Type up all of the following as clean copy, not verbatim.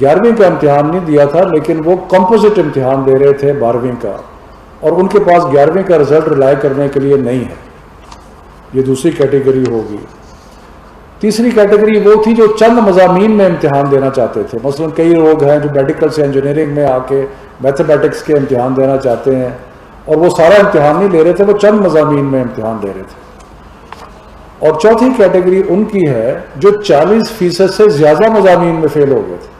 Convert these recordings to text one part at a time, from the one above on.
11ویں کا امتحان نہیں دیا تھا لیکن وہ کمپوزٹ امتحان دے رہے تھے 12ویں کا، اور ان کے پاس 11ویں کا رزلٹ ریلائی کرنے کے لیے نہیں ہے، یہ دوسری کیٹیگری ہوگی۔ تیسری کیٹیگری وہ تھی جو چند مضامین میں امتحان دینا چاہتے تھے، مثلا کئی لوگ ہیں جو میڈیکل سے انجینئرنگ میں آ کے میتھمیٹکس کے امتحان دینا چاہتے ہیں، اور وہ سارا امتحان نہیں لے رہے تھے، وہ چند مضامین میں امتحان دے رہے تھے۔ اور چوتھی کیٹیگری ان کی ہے جو 40% سے زیادہ مضامین میں فیل ہو گئے تھے،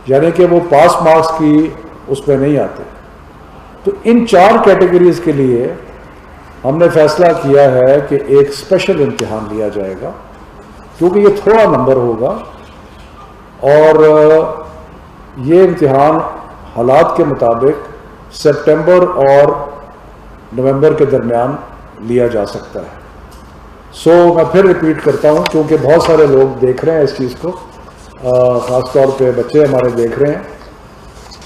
یعنی کہ وہ پاس مارکس کی اس میں نہیں آتے۔ تو ان 4 کیٹیگریز کے لیے ہم نے فیصلہ کیا ہے کہ ایک اسپیشل امتحان لیا جائے گا، کیونکہ یہ تھوڑا نمبر ہوگا، اور یہ امتحان حالات کے مطابق سپٹمبر اور نومبر کے درمیان لیا جا سکتا ہے۔ میں پھر ریپیٹ کرتا ہوں کیونکہ بہت سارے لوگ دیکھ رہے ہیں اس چیز کو، خاص طور پہ بچے ہمارے دیکھ رہے ہیں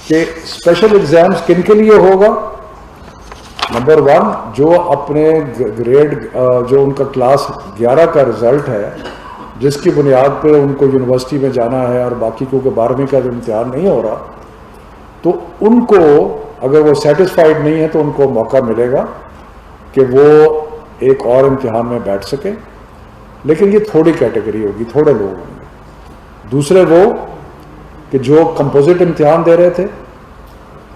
کہ اسپیشل ایگزامز کن کے لیے ہوگا۔ نمبر 1، جو اپنے گریڈ جو ان کا کلاس 11 کا رزلٹ ہے، جس کی بنیاد پہ ان کو یونیورسٹی میں جانا ہے، اور باقی کیونکہ 12ویں کا امتحان نہیں ہو رہا، تو ان کو اگر وہ سیٹسفائیڈ نہیں ہے تو ان کو موقع ملے گا کہ وہ ایک اور امتحان میں بیٹھ سکے، لیکن یہ تھوڑی کیٹیگری ہوگی، تھوڑے لوگ ہوں گے۔ دوسرے وہ کہ جو کمپوزٹ امتحان دے رہے تھے،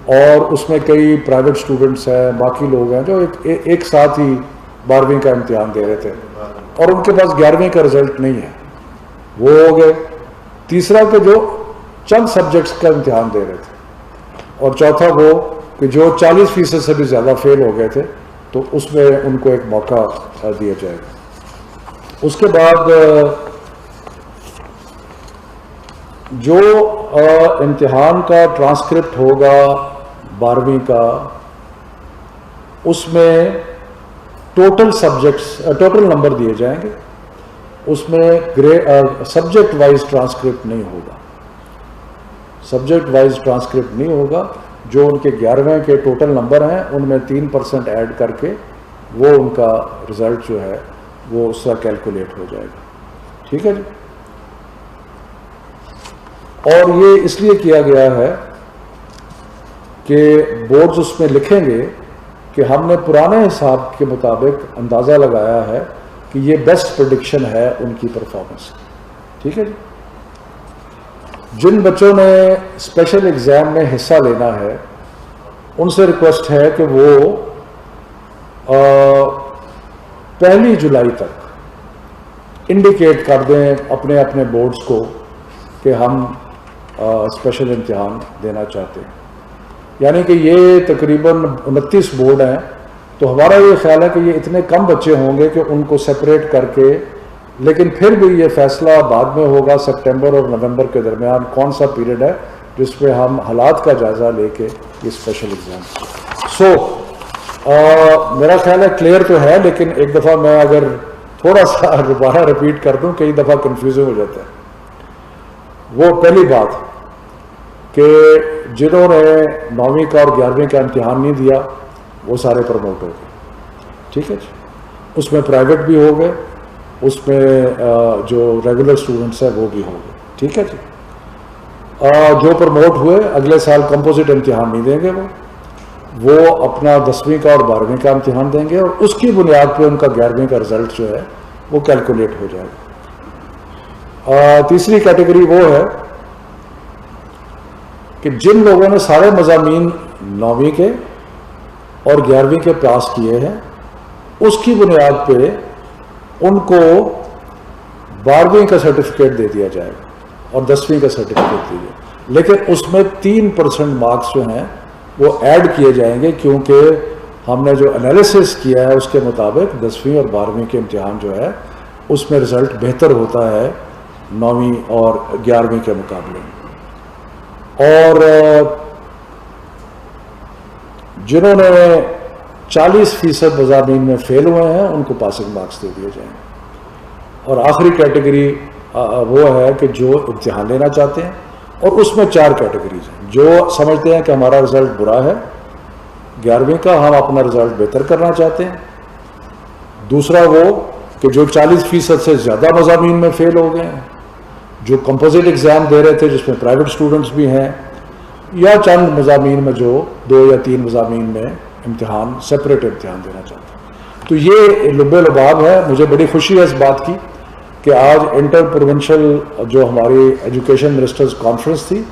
اور اس میں کئی پرائیویٹ اسٹوڈنٹس ہیں، باقی لوگ ہیں جو ایک ساتھ ہی 12ویں کا امتحان دے رہے تھے اور ان کے پاس 11ویں کا رزلٹ نہیں ہے، وہ ہو گئے۔ تیسرا کہ جو چند سبجیکٹس کا امتحان دے رہے تھے، اور چوتھا وہ کہ جو 40% سے بھی زیادہ فیل ہو گئے تھے، تو اس میں ان کو ایک موقع دیا جائے گا۔ اس کے بعد جو امتحان کا ٹرانسکرپٹ ہوگا 12ویں کا، اس میں ٹوٹل نمبر دیے جائیں گے، اس میں سبجیکٹ وائز ٹرانسکرپٹ نہیں ہوگا، سبجیکٹ وائز ٹرانسکرپٹ نہیں ہوگا۔ جو ان کے 11ویں کے ٹوٹل نمبر ہیں ان میں 3% ایڈ کر کے وہ ان کا رزلٹ جو ہے وہ اس کا کیلکولیٹ ہو جائے گا، ٹھیک ہے جی۔ اور یہ اس لیے کیا گیا ہے کہ بورڈز اس میں لکھیں گے کہ ہم نے پرانے حساب کے مطابق اندازہ لگایا ہے کہ یہ بیسٹ پریڈکشن ہے ان کی پرفارمنس، ٹھیک ہے جی۔ جن بچوں نے اسپیشل ایگزام میں حصہ لینا ہے ان سے ریکویسٹ ہے کہ وہ 1 جولائی تک انڈیکیٹ کر دیں اپنے اپنے بورڈز کو کہ ہم اسپیشل امتحان دینا چاہتے ہیں، یعنی کہ یہ تقریباً 29 بورڈ ہیں، تو ہمارا یہ خیال ہے کہ یہ اتنے کم بچے ہوں گے کہ ان کو سپریٹ کر کے، لیکن پھر بھی یہ فیصلہ بعد میں ہوگا سپٹمبر اور نومبر کے درمیان کون سا پیریڈ ہے جس میں ہم حالات کا جائزہ لے کے یہ اسپیشل ایگزام۔ میرا خیال ہے کلیئر تو ہے، لیکن ایک دفعہ میں اگر تھوڑا سا دوبارہ ریپیٹ کر دوں، کئی دفعہ کنفیوژن ہو جاتا ہے۔ وہ پہلی بات کہ جنہوں نے 9ویں کا اور 11ویں کا امتحان نہیں دیا وہ سارے پروموٹ ہو گئے، ٹھیک ہے جی۔ اس میں پرائیویٹ بھی ہو گئے، اس میں جو ریگولر اسٹوڈنٹس ہیں وہ بھی ہو گئے، ٹھیک ہے جی۔ جو پروموٹ ہوئے اگلے سال کمپوزٹ امتحان نہیں دیں گے، وہ اپنا 10ویں کا اور 12ویں کا امتحان دیں گے، اور اس کی بنیاد پہ ان کا 11ویں کا رزلٹ جو ہے وہ کیلکولیٹ ہو جائے گا۔ تیسری کیٹیگری وہ ہے کہ جن لوگوں نے سارے مضامین 9ویں کے اور 11ویں کے پاس کیے ہیں، اس کی بنیاد پہ ان کو 12ویں کا سرٹیفکیٹ دے دیا جائے گا اور 10ویں کا سرٹیفکیٹ دیا جائے گا، لیکن اس میں 3% مارکس جو ہیں وہ ایڈ کیے جائیں گے، کیونکہ ہم نے جو انالیسس کیا ہے اس کے مطابق 10ویں اور 12ویں کے امتحان جو ہے اس میں رزلٹ بہتر ہوتا ہے 9ویں اور 11ویں کے مقابلے میں۔ اور جنہوں نے 40% مضامین میں فیل ہوئے ہیں ان کو پاسنگ مارکس دے دیے جائیں گے۔ اور آخری کیٹیگری وہ ہے کہ جو امتحان لینا چاہتے ہیں، اور اس میں 4 کیٹیگریز ہیں۔ جو سمجھتے ہیں کہ ہمارا رزلٹ برا ہے 11ویں کا، ہم اپنا رزلٹ بہتر کرنا چاہتے ہیں۔ دوسرا وہ کہ جو 40% سے زیادہ مضامین میں فیل ہو گئے ہیں، جو کمپوزٹ ایگزام دے رہے تھے جس میں پرائیویٹ اسٹوڈنٹس بھی ہیں، یا چند مضامین میں جو 2 یا 3 مضامین میں امتحان سپریٹ امتحان دینا چاہتے ہیں. تو یہ لب لباب ہے. مجھے بڑی خوشی ہے اس بات کی کہ آج انٹر پروونشل جو ہماری ایجوکیشن منسٹرز کانفرنس تھی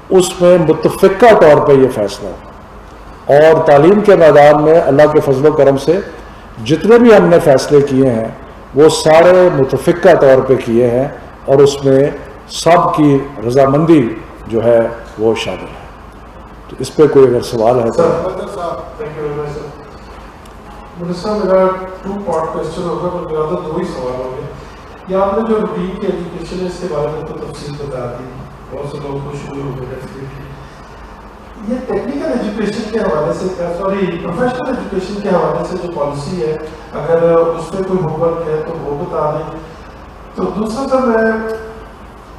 اس میں متفقہ طور پہ یہ فیصلہ ہے، اور تعلیم کے میدان میں اللہ کے فضل و کرم سے جتنے بھی ہم نے فیصلے کیے ہیں وہ سارے متفقہ طور پہ کیے ہیں، اور اس میں سب کی رضامندی جو ہے وہ شامل ہے. تو اس پہ کوئی اگر سوال ہے تو میرا 2 پارٹ کوشچن ہوگا، پر میرا تو 2 ہی سوال ہوں گے. یہ آپ نے جو روٹین کی ایجوکیشن ہے اس کے بارے میں تو تفصیل بتا دی، بہت سے لوگ خوش ہوئے ہوں گے. یہ ٹیکنیکل ایجوکیشن کے حوالے سے پروفیشنل ایجوکیشن کے حوالے سے جو پالیسی ہے اگر اس میں کوئی ہوم ورک ہے تو وہ بتا دیں. تو دوسرا سر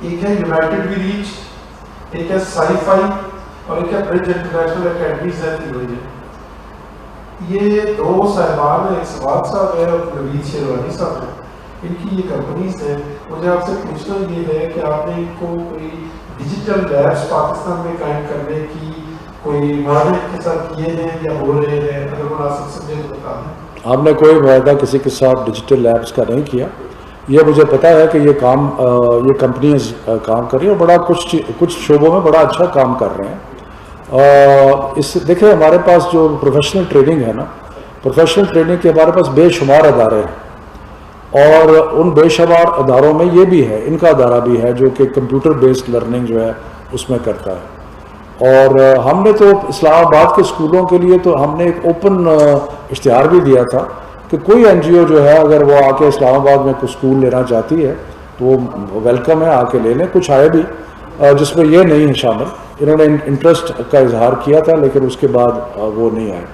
ایک ہے یونائٹڈ وی ریچ، ایک ہے سائی فائی، اور ایک ہے برج انٹرنیشنل اکیڈمیز ہے تینوں. یہ 2 صاحبان ہیں، ایک سواد صاحب ہے اور نوید شیروانی صاحب ہیں. ان کی یہ کمپنیز ہیں. مجھے آپ سے پوچھنا یہ ہے کہ آپ نے ان کو کوئی ڈیجیٹل لیبس پاکستان میں قائم کرنے کی کوئی معاہدے کے ساتھ کیے ہیں یا ہو رہے ہیں؟ اگر مناسب سمجھے تو بتا دیں. ہم نے کوئی معاہدہ کسی کے ساتھ ڈیجیٹل لیبس کا نہیں کیا. یہ مجھے پتا ہے کہ یہ کمپنیز کام کر رہی ہیں اور بڑا کچھ شعبوں میں بڑا اچھا کام کر رہے ہیں. اس دیکھیں ہمارے پاس جو پروفیشنل ٹریننگ ہے نا، پروفیشنل ٹریننگ کے ہمارے پاس بے شمار ادارے ہیں، اور ان بے شمار اداروں میں یہ بھی ہے، ان کا ادارہ بھی ہے جو کہ کمپیوٹر بیسڈ لرننگ جو ہے اس میں کرتا ہے. اور ہم نے تو اسلام آباد کے اسکولوں کے لیے تو ہم نے ایک اوپن اشتہار بھی دیا تھا کہ کوئی این جی او جو ہے اگر وہ آ کے اسلام آباد میں کوئی اسکول لینا چاہتی ہے تو وہ ویلکم ہے، آ کے لے لیں. کچھ آئے بھی جس میں یہ نہیں ہے شامل، انہوں نے انٹرسٹ کا اظہار کیا تھا لیکن اس کے بعد وہ نہیں آئے.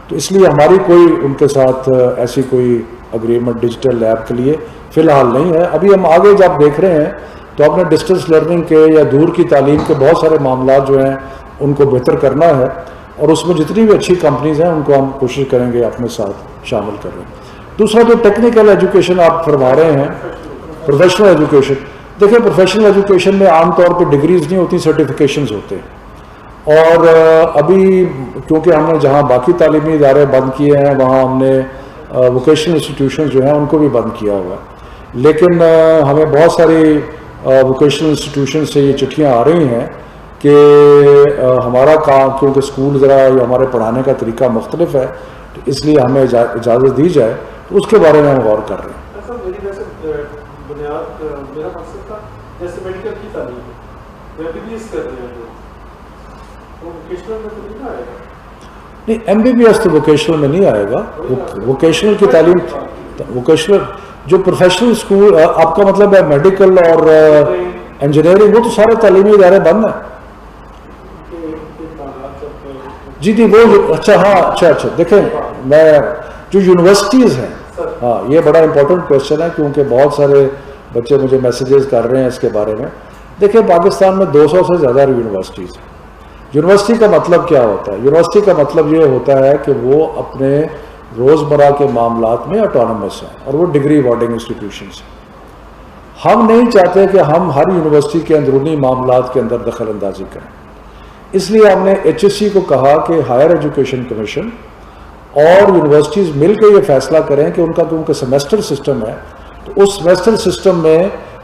تو اس لیے ہماری کوئی ان کے ساتھ ایسی کوئی اگریمنٹ ڈیجیٹل لیب کے لیے فی الحال نہیں ہے. ابھی ہم آگے جب دیکھ رہے ہیں تو اپنے ڈسٹینس لرننگ کے یا دور کی تعلیم کے بہت سارے معاملات جو ہیں ان کو بہتر کرنا ہے، اور اس میں جتنی بھی اچھی کمپنیز ہیں ان کو ہم کوشش کریں گے اپنے ساتھ شامل کریں. دوسرا جو ٹیکنیکل ایجوکیشن آپ فرما رہے ہیں، پروفیشنل ایجوکیشن، دیکھیں پروفیشنل ایجوکیشن میں عام طور پہ ڈگریز نہیں ہوتی، سرٹیفیکیشنز ہوتے ہیں. اور ابھی کیونکہ ہم نے جہاں باقی تعلیمی ادارے بند کیے ہیں وہاں ہم نے ووکیشنل انسٹیٹیوشنز جو ہیں ان کو بھی بند کیا ہوا ہے. لیکن ہمیں بہت ساری ووکیشنل انسٹیٹیوشن سے یہ چٹھیاں آ رہی ہیں کہ ہمارا کام کیونکہ اسکول ذرا ہمارے پڑھانے کا طریقہ مختلف ہے تو اس لیے ہمیں اجازت دی جائے، تو اس کے بارے میں ہم غور کر رہے ہیں. سر میری ویسے بنیاد میرا مقصد تھا جیسے میڈیکل کی تعلیم ہے، ایم بی بی ایس کر رہے ہیں تو ووکیشنل میں تو نہیں آئے گا. نہیں، ایم بی بی ایس تو ووکیشنل میں نہیں آئے گا. ووکیشنل کی تعلیم، ووکیشنل جو پروفیشنل اسکول آپ کا مطلب ہے میڈیکل اور انجینئرنگ، وہ تو سارے تعلیمی ادارے بند ہیں. جی جی وہ اچھا، ہاں اچھا دیکھیں میں جو یونیورسٹیز ہیں، ہاں یہ بڑا امپورٹنٹ کوشچن ہے کیونکہ بہت سارے بچے مجھے میسیجز کر رہے ہیں اس کے بارے میں. دیکھیں پاکستان میں 200 سے زیادہ یونیورسٹیز ہیں. یونیورسٹی کا مطلب کیا ہوتا ہے؟ یونیورسٹی کا مطلب یہ ہوتا ہے کہ وہ اپنے روزمرہ کے معاملات میں آٹونومس ہیں اور وہ ڈگری وارڈنگ انسٹیٹیوشنس ہیں. ہم نہیں چاہتے کہ ہم ہر یونیورسٹی کے اندرونی معاملات کے اندر دخل اندازی کریں. اس لیے ہم نے ایچ ایس سی کو کہا کہ ہائر ایجوکیشن کمیشن اور یونیورسٹیز مل کے یہ فیصلہ کریں کہ ان کا کیونکہ سیمیسٹر سسٹم ہے تو اس سیمیسٹر سسٹم میں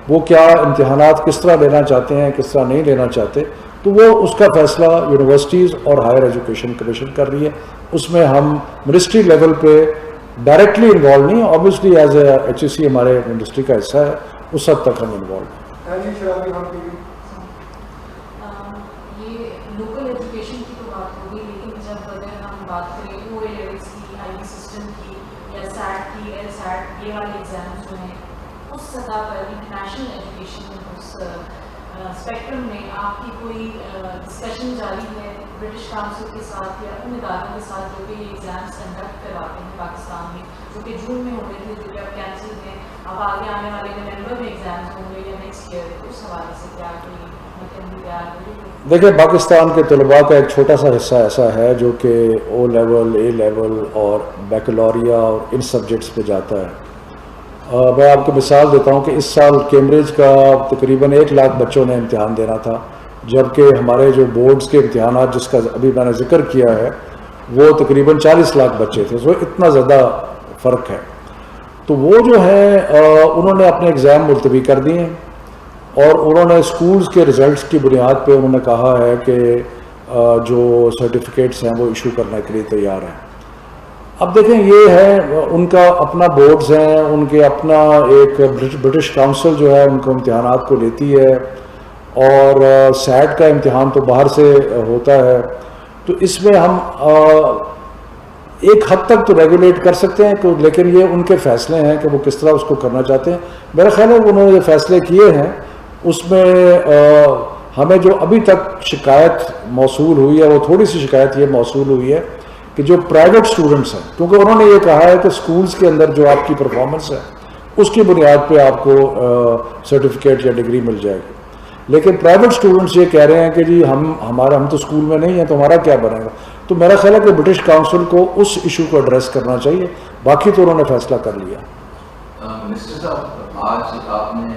وہ کیا امتحانات کس طرح لینا چاہتے ہیں، کس طرح نہیں لینا چاہتے، تو وہ اس کا فیصلہ یونیورسٹیز اور ہائر ایجوکیشن کمیشن کر رہی ہے. اس میں ہم منسٹری لیول پہ ڈائریکٹلی انوالو نہیں، obviously as A H S C ہمارے منسٹری کا حصہ ہے، اس حد تک ہم انوالو ہیں. لوکل ایجوکیشن کی تو بات ہوگی، لیکن جب اگر ہم بات کریں او اے لیولس کی، آئی بی سسٹم کی یا سیٹ کی، ایل سیٹ، یہ والے ایگزامس جو ہیں اس سطح پر انٹرنیشنل ایجوکیشن اس اسپیکٹرم میں آپ کی کوئی ڈسکشن جاری ہے برٹش کاؤنسل کے ساتھ یا ان اداروں کے ساتھ جو کہ یہ ایگزامس کنڈکٹ کرواتے ہیں پاکستان میں، جو کہ جون میں ہونے تھے جو کہ اب کینسل ہیں، اب آگے آنے والے نومبر میں ایگزامس ہوں گے یا نیکسٹ ایئر، اس حوالے سے کیا کوئی تیار ہوئی؟ دیکھیں پاکستان کے طلباء کا ایک چھوٹا سا حصہ ایسا ہے جو کہ او لیول، اے لیول اور بیکلوریا اور ان سبجیکٹس پہ جاتا ہے. میں آپ کو مثال دیتا ہوں کہ اس سال کیمبرج کا تقریباً 1 لاکھ بچوں نے امتحان دینا تھا، جبکہ ہمارے جو بورڈز کے امتحانات جس کا ابھی میں نے ذکر کیا ہے وہ تقریباً 40 لاکھ بچے تھے، تو اتنا زیادہ فرق ہے. تو وہ جو ہے انہوں نے اپنے ایگزام ملتوی کر دیے ہیں، اور انہوں نے اسکولز کے رزلٹس کی بنیاد پہ انہوں نے کہا ہے کہ جو سرٹیفکیٹس ہیں وہ ایشو کرنے کے لیے تیار ہیں. اب دیکھیں یہ ہے ان کا اپنا بورڈز ہیں، ان کے اپنا ایک برٹش کاؤنسل جو ہے ان کو امتحانات کو لیتی ہے، اور سیٹ کا امتحان تو باہر سے ہوتا ہے. تو اس میں ہم ایک حد تک تو ریگولیٹ کر سکتے ہیں، لیکن یہ ان کے فیصلے ہیں کہ وہ کس طرح اس کو کرنا چاہتے ہیں. میرا خیال ہے انہوں نے جو فیصلے کیے ہیں اس میں ہمیں جو ابھی تک شکایت موصول ہوئی ہے وہ تھوڑی سی شکایت یہ موصول ہوئی ہے کہ جو پرائیویٹ اسٹوڈنٹس ہیں، کیونکہ انہوں نے یہ کہا ہے کہ اسکولز کے اندر جو آپ کی پرفارمنس ہے اس کی بنیاد پہ آپ کو سرٹیفکیٹ یا ڈگری مل جائے گی، لیکن پرائیویٹ اسٹوڈنٹس یہ کہہ رہے ہیں کہ جی ہم تو اسکول میں نہیں ہیں تو ہمارا کیا بنے گا. تو میرا خیال ہے کہ برٹش کاؤنسل کو اس ایشو کو ایڈریس کرنا چاہیے، باقی تو انہوں نے فیصلہ کر لیا. منسٹر صاحب، آج آپ نے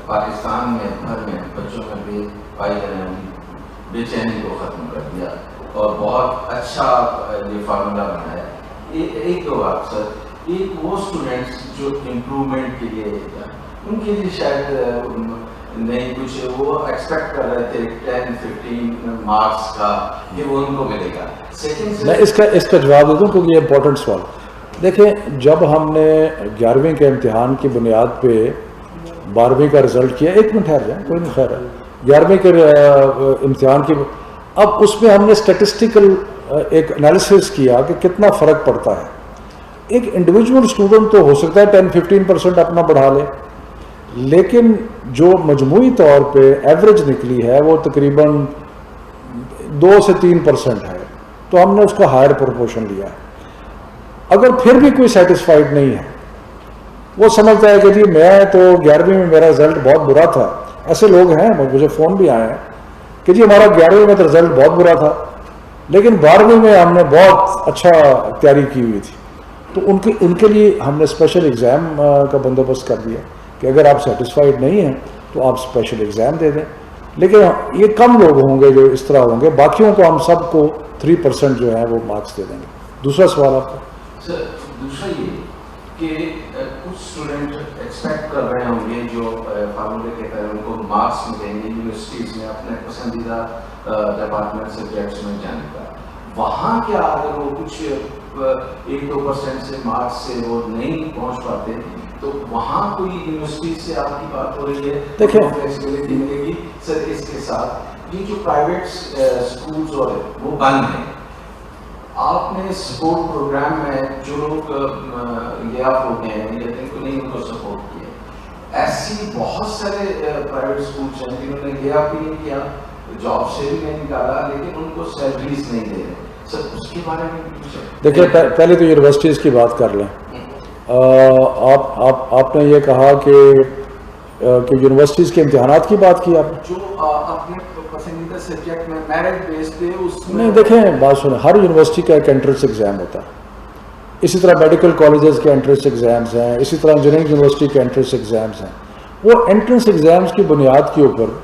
پاکستان میں بھر میں بچوں میں بے چینی کو ختم کر دیا اور بہت اچھا یہ فارمولا بنایا. ایک دو بات سر، ایک وہ اسٹوڈنٹس جو امپرومنٹ کے لیے ان کے لیے شاید نہیں کچھ وہ ایکسپیکٹ کر رہے تھے 10-15 مارکس کا کہ وہ ان کو ملے گا. میں اس کا جواب دے دوں کیونکہ یہ امپورٹنٹ سوال. دیکھیں جب ہم نے 11ویں کے امتحان کی بنیاد پہ 12ویں کا رزلٹ کیا، ایک منٹ ٹھہر جائیں، کوئی نہیں خیر ہے، 11ویں کے امتحان کی اب اس میں ہم نے اسٹیٹسٹیکل ایک انالیسس کیا کہ کتنا فرق پڑتا ہے. ایک انڈیویجول اسٹوڈنٹ تو ہو سکتا ہے 10-15% اپنا بڑھا لے، لیکن جو مجموعی طور پہ ایوریج نکلی ہے وہ تقریباً 2 سے 3% ہے، تو ہم نے اس کا ہائر پروپورشن لیا ہے. اگر پھر بھی کوئی سیٹسفائیڈ نہیں ہے، وہ سمجھتا ہے کہ جی میں تو 11ویں میں میرا رزلٹ بہت برا تھا، ایسے لوگ ہیں، مجھے فون بھی آئے ہیں کہ جی ہمارا 11ویں میں تو رزلٹ بہت برا تھا لیکن 12ویں میں ہم نے بہت اچھا تیاری کی ہوئی تھی. تو ان کے لیے ہم نے اسپیشل ایگزام کا بندوبست کر دیا کہ اگر آپ سیٹسفائیڈ نہیں ہیں تو آپ اسپیشل ایگزام دے دیں. لیکن یہ کم لوگ ہوں گے جو اس طرح ہوں گے، باقیوں کو ہم سب کو 3% جو ہے وہ مارکس دے دیں گے. دوسرا سوال آپ کا سر، دوسرا یہ کہ کچھ اسٹوڈنٹ ایکسپیکٹ کر رہے ہوں گے جو فارمولے کے تحت ان کو مارکس ملیں گے یونیورسٹیز میں اپنے پسندیدہ ڈپارٹمنٹ سبجیکٹس میں جانے کا. وہاں کیا اگر وہ کچھ 1-2% سے مارکس سے وہ نہیں پہنچ پاتے تو وہاں کوئی یونیورسٹی سے آپ کی بات ہو رہی ہے؟ دیکھیں فلیکسیبلٹی ملے گی. سر اس کے ساتھ یہ جو پرائیویٹ اسکولز اور وہ بند ہیں، آپ نے سپورٹ پروگرام میں جو لوگ لے آف ہو گئے ہیں یا جن کو نہیں ان کو سپورٹ کیا، ایسی بہت سارے پرائیویٹ اسکولس ہیں جنہوں نے لے آف بھی نہیں کیا، جاب سے بھی نہیں نکالا، لیکن ان کو سیلریز نہیں دے رہے. سر اس کے بارے میں دیکھیں پہلے تو یونیورسٹیز کی بات کر لیں. آپ نے یہ کہا کہ یونیورسٹیز کے امتحانات کی بات کی آپ نے، جو اپنے پسندیدہ سبجیکٹ میں میرٹ بیس پہ اس میں نہیں. دیکھیں بات سنیں، ہر یونیورسٹی کا ایک انٹرنس ایگزام ہوتا ہے. اسی طرح میڈیکل کالجز کے انٹرنس ایگزامز ہیں، اسی طرح انجینئرنگ یونیورسٹی کے انٹرنس ایگزامز ہیں. وہ انٹرنس ایگزامز کی بنیاد کے اوپر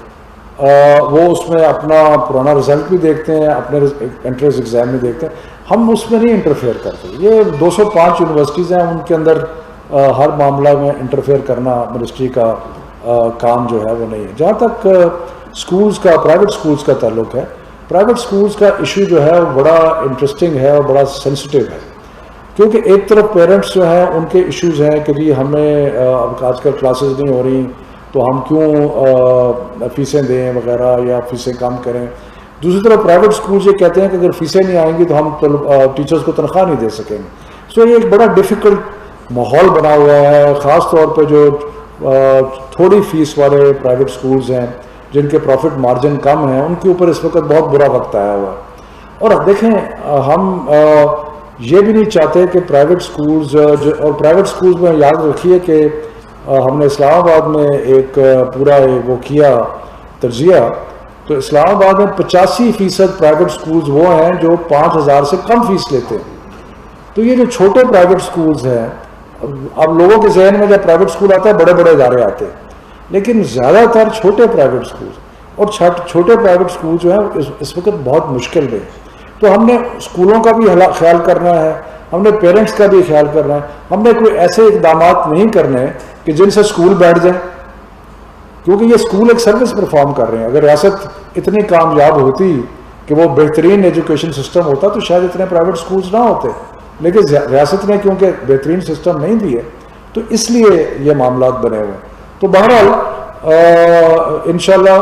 وہ اس میں اپنا پرانا رزلٹ بھی دیکھتے ہیں، اپنے انٹرنس ایگزام بھی دیکھتے ہیں. ہم اس میں نہیں انٹرفیئر کرتے. یہ 205 یونیورسٹیز ہیں، ان کے اندر ہر معاملہ میں انٹرفیئر کرنا منسٹری کا کام جو ہے وہ نہیں ہے. جہاں تک اسکولز کا، پرائیویٹ اسکولز کا تعلق ہے، پرائیویٹ اسکولز کا ایشو جو ہے وہ بڑا انٹرسٹنگ ہے اور بڑا سینسٹیو ہے، کیونکہ ایک طرف پیرنٹس جو ہیں ان کے ایشوز ہیں کہ جی ہمیں آج کل کلاسز نہیں ہو رہی تو ہم کیوں فیسیں دیں وغیرہ یا فیسیں کم کریں. دوسری طرف پرائیویٹ اسکولز یہ کہتے ہیں کہ اگر فیسیں نہیں آئیں گی تو ہم ٹیچرز کو تنخواہ نہیں دے سکیں گے. سو یہ ایک بڑا ڈیفیکلٹ ماحول بنا ہوا ہے، خاص طور پہ جو تھوڑی فیس والے پرائیویٹ اسکولز ہیں جن کے پروفٹ مارجن کم ہیں، ان کے اوپر اس وقت بہت برا وقت آیا ہوا ہے. اور دیکھیں ہم یہ بھی نہیں چاہتے کہ پرائیویٹ اسکولز اور پرائیویٹ اسکولز میں یاد رکھیے کہ ہم نے اسلام آباد میں ایک پورا وہ کیا تجزیہ، تو اسلام آباد میں 85% پرائیویٹ اسکولز وہ ہیں جو 5,000 سے کم فیس لیتے ہیں. تو یہ جو چھوٹے پرائیویٹ اسکولز ہیں اب لوگوں کے ذہن میں جب پرائیویٹ اسکول آتا ہے بڑے بڑے ادارے آتے ہیں، لیکن زیادہ تر چھوٹے پرائیویٹ اسکول اور چھوٹے پرائیویٹ اسکول جو ہیں اس وقت بہت مشکل میں، تو ہم نے اسکولوں کا بھی خیال کرنا ہے، ہم نے پیرنٹس کا بھی خیال کرنا ہے، ہم نے کوئی ایسے اقدامات نہیں کرنے کہ جن سے اسکول بیٹھ جائیں، کیونکہ یہ اسکول ایک سروس پرفارم کر رہے ہیں. اگر ریاست اتنی کامیاب ہوتی کہ وہ بہترین ایجوکیشن سسٹم ہوتا تو شاید اتنے پرائیویٹ اسکولز نہ ہوتے، لیکن ریاست نے کیونکہ بہترین سسٹم نہیں دیے تو اس لیے یہ معاملات بنے ہوئے ہیں. تو بہرحال انشاءاللہ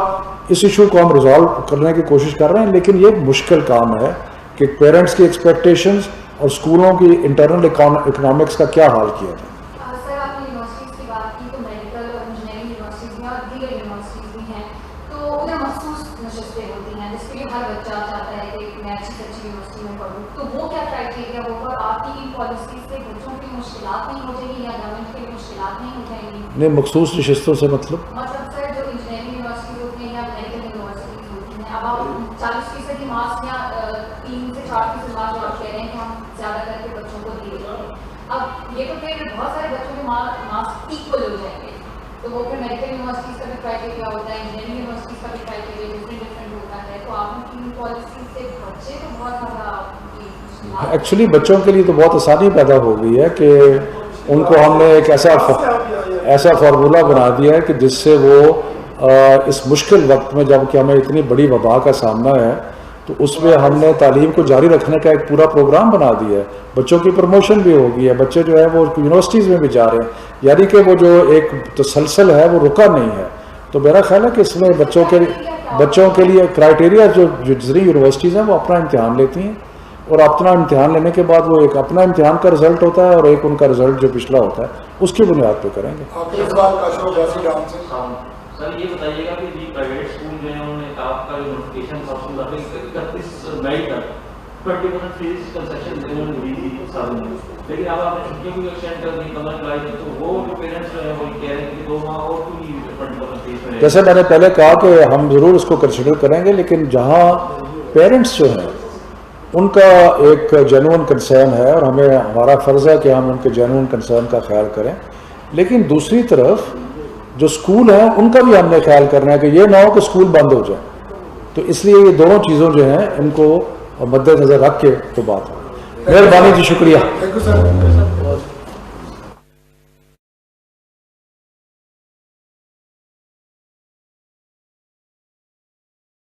اس ایشو کو ہم ریزالو کرنے کی کوشش کر رہے ہیں، لیکن یہ ایک مشکل کام ہے کہ پیرنٹس کی ایکسپیکٹیشنز اور اسکولوں کی انٹرنل اکنامکس کا کیا حال کیا جائے. سر آپ نے یونیورسٹیز کی بات کی تو میڈیکل اور انجینئرنگ یونیورسٹیز میں اور دیگر یونیورسٹیز بھی ہیں، تو ادھر مخصوص نشستیں ہوتی ہیں جس کے لیے ہر بچہ چاہتا ہے کہ میں اچھی سے اچھی یونیورسٹی میں پڑھوں، تو وہ کیا کرائٹیریا ہوگا؟ آپ کی ان پالیسیز سے بچوں کی مشکلات نہیں ہو جائیں گی یا گورنمنٹ کے لیے مشکلات نہیں ہو جائیں گی؟ نہیں، مخصوص نشستوں سے مطلب سر جو انجینئرنگ یونیورسٹیز ہوتی ہیں یا میڈیکل یونیورسٹیز ہوتی ہیں، اب آپ 40% کی مارکس یا 3 سے 4% مارکس جو آپ کہہ رہے ہیں کہ ہم زیادہ کر کے بچوں کو دیے ہیں، اب یہ تو پھر بہت سارے بچوں کے مارکس ایکول ہو جائیں گے، تو وہ پھر میڈیکل یونیورسٹیز کا بھی کرائٹیریا ہوتا ہے، انجینئرنگ یونیورسٹیز کا بھی کرائٹیریا ڈفرینٹ ہوتا ہے، تو آپ کی پالیسیز سے بچے تو بہت زیادہ ایکچولی بچوں کے لیے تو بہت آسانی پیدا ہو گئی ہے کہ ان کو ہم نے ایک ایسا فارمولہ بنا دیا ہے کہ جس سے وہ اس مشکل وقت میں جب کہ ہمیں اتنی بڑی وبا کا سامنا ہے تو اس میں ہم نے تعلیم کو جاری رکھنے کا ایک پورا پروگرام بنا دیا ہے. بچوں کی پروموشن بھی ہو گئی ہے، بچے جو ہے وہ یونیورسٹیز میں بھی جا رہے ہیں، یعنی کہ وہ جو ایک تسلسل ہے وہ رکا نہیں ہے. تو میرا خیال ہے کہ اس میں بچوں کے لیے کرائٹیریا جو جتنی یونیورسٹیز ہیں وہ اپنا امتحان لیتی ہیں، اور اپنا امتحان لینے کے بعد وہ ایک اپنا امتحان کا رزلٹ ہوتا ہے اور ایک ان کا رزلٹ جو پچھلا ہوتا ہے اس کی بنیاد پہ کریں گے. سر یہ بتائیے گا کہ جی پرائیویٹ اسکول جو ہیں انہوں نے آپ کا جو نوٹیفکیشن 31 مئی تک 20% فیس کنسیشن انہوں نے دی تھی سالوں میں، لیکن اب آپ نے چھٹیوں کو ایکسٹینڈ کر دی 15 جولائی تک، تو وہ جو پیرنٹس جو ہیں وہ کہہ رہے ہیں کہ 2 ماہ اور کیوں نہیں 20% فیس میں. جیسے میں نے پہلے کہا کہ ہم ضرور اس کو کنسیڈر کریں گے، لیکن جہاں پیرنٹس جو ہیں ان کا ایک جینوئن کنسرن ہے اور ہمارا فرض ہے کہ ہم ان کے جینوئن کنسرن کا خیال کریں، لیکن دوسری طرف جو اسکول ہیں ان کا بھی ہم نے خیال کرنا ہے کہ یہ نہ ہو کہ اسکول بند ہو جائے. تو اس لیے یہ دونوں چیزوں جو ہیں ان کو مد نظر رکھ کے تو بات ہو. مہربانی جی، شکریہ.